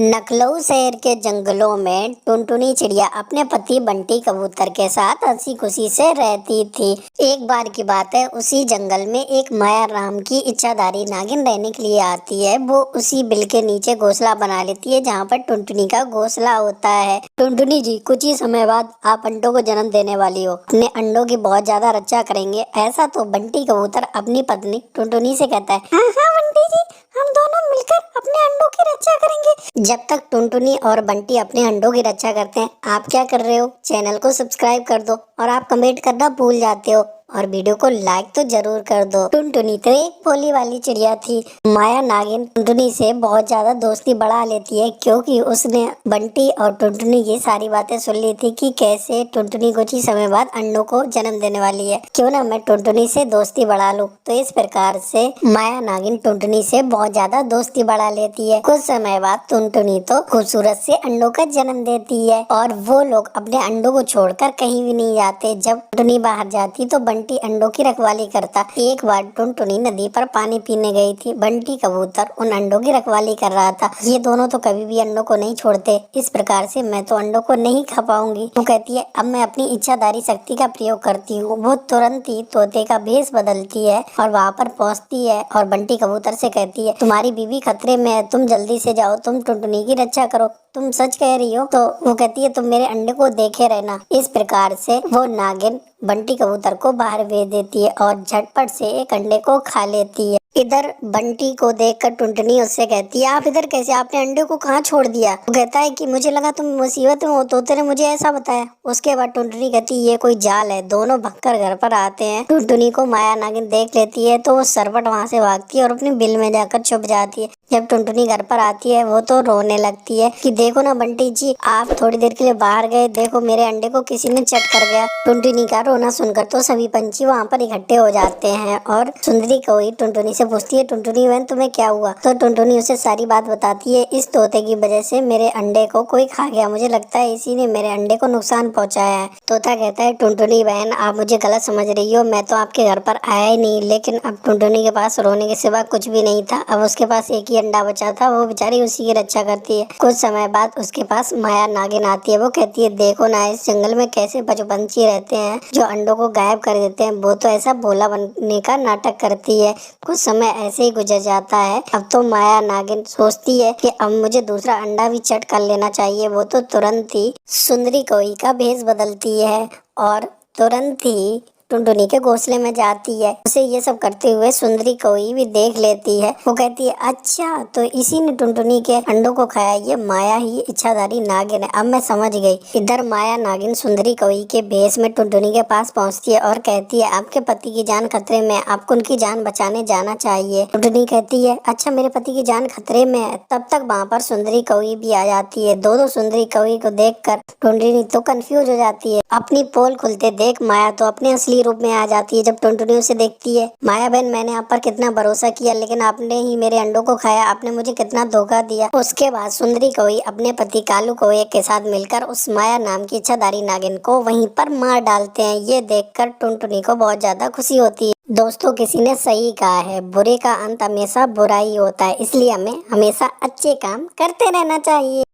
लखनऊ शहर के जंगलों में टुनटुनी चिड़िया अपने पति बंटी कबूतर के साथ हंसी खुशी से रहती थी। एक बार की बात है, उसी जंगल में एक माया राम की इच्छाधारी नागिन रहने के लिए आती है। वो उसी बिल के नीचे घोंसला बना लेती है जहाँ पर टुनटुनी का घोंसला होता है। टुनटुनी जी, कुछ ही समय बाद आप अंडों को जन्म देने वाली हो, अपने अंडों की बहुत ज्यादा रक्षा करेंगे। ऐसा तो बंटी कबूतर अपनी पत्नी टुनटुनी से कहता है। हाँ हाँ बंटी जी, हम दोनों मिलकर अपने अंडों की रक्षा करेंगे। जब तक टुनटुनी और बंटी अपने अंडों की रक्षा करते हैं, आप क्या कर रहे हो? चैनल को सब्सक्राइब कर दो और आप कमेंट करना भूल जाते हो और वीडियो को लाइक तो जरूर कर दो। टुनटुनी तो एक भोली वाली चिड़िया थी। माया नागिन टुनटुनी से बहुत ज्यादा दोस्ती बढ़ा लेती है क्योंकि उसने बंटी और टुनटुनी की सारी बातें सुन ली थी कि कैसे टुनटुनी कुछ ही समय बाद अंडों को जन्म देने वाली है। क्यों ना मैं टुनटुनी से दोस्ती बढ़ा लूं। तो इस प्रकार से माया नागिन टुनटुनी से बहुत ज्यादा दोस्ती बढ़ा लेती है। कुछ समय बाद टुनटुनी तो खूबसूरत से अंडों का जन्म देती है और वो लोग अपने अंडों को छोड़कर कहीं भी नहीं जाते। जब टुनटुनी बाहर जाती तो बंटी अंडों की रखवाली करता। एक बार टुनटुनी नदी पर पानी पीने गई थी। बंटी कबूतर उन अंडों की रखवाली कर रहा था। ये दोनों तो कभी भी अंडों को नहीं छोड़ते। इस प्रकार से मैं तो अंडों को नहीं खा पाऊंगी। वो कहती है, अब मैं अपनी इच्छाधारी शक्ति का प्रयोग करती हूँ। वो तुरंत ही तोते का भेष बदलती है और वहाँ पर पहुँचती है और बंटी कबूतर से कहती है, तुम्हारी बीवी खतरे में है, तुम जल्दी से जाओ, तुम टुनटुनी की रक्षा करो। तुम सच कह रही हो? तो वो कहती है, तुम मेरे अंडे को देखे रहना। इस प्रकार से वो नागिन बंटी कबूतर को बाहर भेज देती है और झटपट से एक अंडे को खा लेती है। इधर बंटी को देखकर टुनटुनी उससे कहती है, आप इधर कैसे? आपने अंडे को कहाँ छोड़ दिया? वो कहता है कि मुझे लगा तुम मुसीबत में हो, तोते ने मुझे ऐसा बताया। उसके बाद टुनटुनी कहती है, ये कोई जाल है। दोनों भगकर घर पर आते हैं। टुनटुनी को माया नागिन देख लेती है तो वो सरपट वहाँ से भागती है और अपने बिल में जाकर छुप जाती है। जब टुनटुनी घर पर आती है वो तो रोने लगती है कि देखो ना बंटी जी, आप थोड़ी देर के लिए बाहर गए, देखो मेरे अंडे को किसी ने चट कर गया। टुनटुनी का रोना सुनकर तो सभी पंछी वहाँ पर इकट्ठे हो जाते हैं और सुंदरी कौई टुनटुनी से पूछती है, टुनटुनी बहन तुम्हें क्या हुआ? तो टुनटुनी उसे सारी बात बताती है, इस तोते की वजह से मेरे अंडे को कोई खा गया, मुझे लगता है इसी ने मेरे अंडे को नुकसान पहुँचाया है। तोता कहता है, टुनटुनी बहन आप मुझे गलत समझ रही हो, मैं तो आपके घर पर आया ही नहीं। लेकिन अब टुनटुनी के पास रोने के सिवा कुछ भी नहीं था। अब उसके पास एक ही अंडा बचा था, वो बेचारी उसी की रक्षा करती है। कुछ समय बाद उसके पास माया नागिन आती है। वो कहती है, देखो ना इस जंगल में कैसे पशु पंछी रहते हैं जो अंडों को गायब कर देते हैं। वो तो ऐसा भोला बनने का नाटक करती है। कुछ समय ऐसे ही गुजर जाता है। अब तो माया नागिन सोचती है कि अब मुझे दूसरा अंडा भी चट कर लेना चाहिए। वो तो तुरंत ही सुंदरी कौई का भेष बदलती है और तुरंत ही टुनटुनी के घोंसले में जाती है। उसे ये सब करते हुए सुंदरी कौई भी देख लेती है। वो कहती है, अच्छा तो इसी ने टुनटुनी के अंडों को खाया, ये माया ही इच्छाधारी नागिन है, अब मैं समझ गई। इधर माया नागिन सुंदरी कौई के भेष में टुनटुनी के पास पहुंचती है और कहती है, आपके पति की जान खतरे में है, आपको उनकी जान बचाने जाना चाहिए। टुनटुनी कहती है, अच्छा मेरे पति की जान खतरे में है। तब तक वहाँ पर सुंदरी कौई भी आ जाती है। दो सुंदरी कौई को देखकर टुनटुनी तो कंफ्यूज हो जाती है। अपनी पोल खुलते देख माया तो अपने असली रूप में आ जाती है। जब टुनटुनी उसे देखती है, माया बहन मैंने आप पर कितना भरोसा किया, लेकिन आपने ही मेरे अंडों को खाया, आपने मुझे कितना धोखा दिया। उसके बाद सुंदरी कौई अपने पति कालू कौए के साथ मिलकर उस माया नाम की इच्छाधारी नागिन को वहीं पर मार डालते हैं। ये देखकर टुनटुनी को बहुत ज्यादा खुशी होती है। दोस्तों, किसी ने सही कहा है, बुरे का अंत हमेशा बुरा ही होता है, इसलिए हमें हमेशा अच्छे काम करते रहना चाहिए।